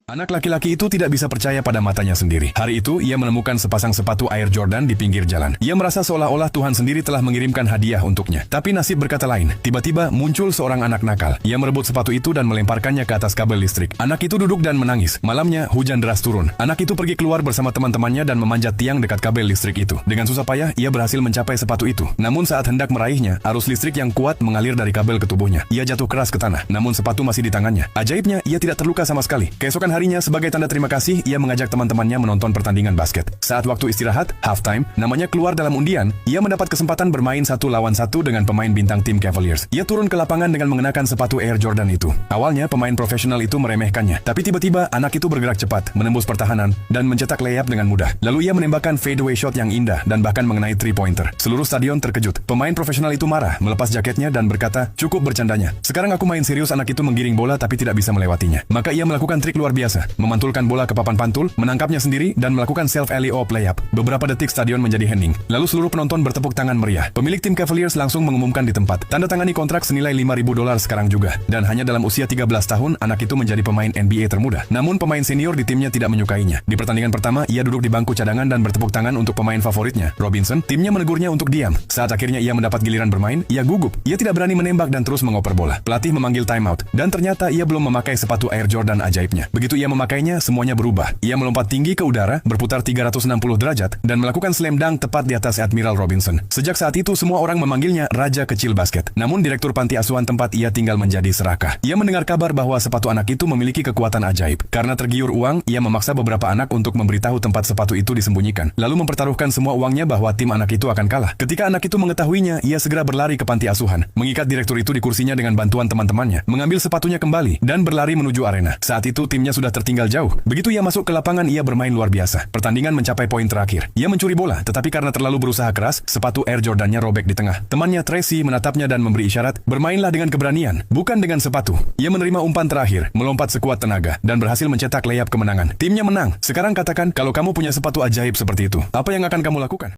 Anak laki-laki itu tidak bisa percaya pada matanya sendiri. Hari itu, ia menemukan sepasang sepatu Air Jordan di pinggir jalan. Ia merasa seolah-olah Tuhan sendiri telah mengirimkan hadiah untuknya. Tapi nasib berkata lain. Tiba-tiba muncul seorang anak nakal. Ia merebut sepatu itu dan melemparkannya ke atas kabel listrik. Anak itu duduk dan menangis. Malamnya, hujan deras turun. Anak itu pergi keluar bersama teman-temannya dan memanjat tiang dekat kabel listrik itu. Dengan susah payah, ia berhasil mencapai sepatu itu. Namun saat hendak meraihnya, arus listrik yang kuat mengalir dari kabel ke tubuhnya. Ia jatuh keras ke tanah, namun sepatu masih di tangannya. Ajaibnya, ia tidak terluka sama sekali. Keesokan harinya, sebagai tanda terima kasih, ia mengajak teman-temannya menonton pertandingan basket. Saat waktu istirahat, halftime, namanya keluar dalam undian, ia mendapat kesempatan bermain 1 lawan 1 dengan pemain bintang tim Cavaliers. Ia turun ke lapangan dengan mengenakan sepatu Air Jordan itu. Awalnya, pemain profesional itu meremehkannya. Tapi tiba-tiba, anak itu bergerak cepat, menembus pertahanan, dan mencetak layup dengan mudah. Lalu ia menembakkan fadeaway shot yang indah dan bahkan mengenai 3-pointer. Seluruh stadion terkejut. Pemain profesional itu marah, melepas jaketnya dan berkata, "Cukup bercandanya. Sekarang aku main serius." Anak itu menggiring bola tapi tidak bisa melewatinya. Maka ia melakukan trik luar biasa. Memantulkan bola ke papan pantul, menangkapnya sendiri, dan melakukan self-alley-oop layup. Beberapa detik stadion menjadi hening. Lalu seluruh penonton bertepuk tangan meriah. Pemilik tim Cavaliers langsung mengumumkan di tempat. Tanda tangani kontrak senilai $5.000 sekarang juga. Dan hanya dalam usia 13 tahun, anak itu menjadi pemain NBA termuda. Namun pemain senior di timnya tidak menyukainya. Di pertandingan pertama, ia duduk di bangku cadangan dan bertepuk tangan untuk pemain favoritnya, Robinson. Timnya menegurnya untuk diam. Saat akhirnya ia mendapat giliran bermain, ia gugup. Ia tidak berani menembak dan terus mengoper bola. Pelatih memanggil timeout. Dan ternyata ia belum memakai sepatu Air Jordan ajaibnya. Begitu ia memakainya, semuanya berubah. Ia melompat tinggi ke udara, berputar 360 derajat, dan melakukan slam dunk tepat di atas Admiral Robinson. Sejak saat itu, semua orang memanggilnya Raja Kecil Basket. Namun, direktur panti asuhan tempat ia tinggal menjadi serakah. Ia mendengar kabar bahwa sepatu anak itu memiliki kekuatan ajaib. Karena tergiur uang, ia memaksa beberapa anak untuk memberitahu tempat sepatu itu disembunyikan. Lalu mempertaruhkan semua uangnya bahwa tim anak itu akan kalah. Ketika anak itu mengetahuinya, ia segera berlari ke panti asuhan, mengikat direktur itu di kursinya dengan bantuan teman-temannya, mengambil sepatunya kembali, dan berlari menuju arena. Saat itu, timnya sudah tertinggal jauh. Begitu ia masuk ke lapangan, ia bermain luar biasa. Pertandingan mencapai poin terakhir. Ia mencuri bola, tetapi karena terlalu berusaha keras, sepatu Air Jordan-nya robek di tengah. Temannya Tracy menatapnya dan memberi isyarat, "Bermainlah dengan keberanian, bukan dengan sepatu." Ia menerima umpan terakhir, melompat sekuat tenaga, dan berhasil mencetak layup kemenangan. Timnya menang. Sekarang katakan, kalau kamu punya sepatu ajaib seperti itu, apa yang akan kamu lakukan?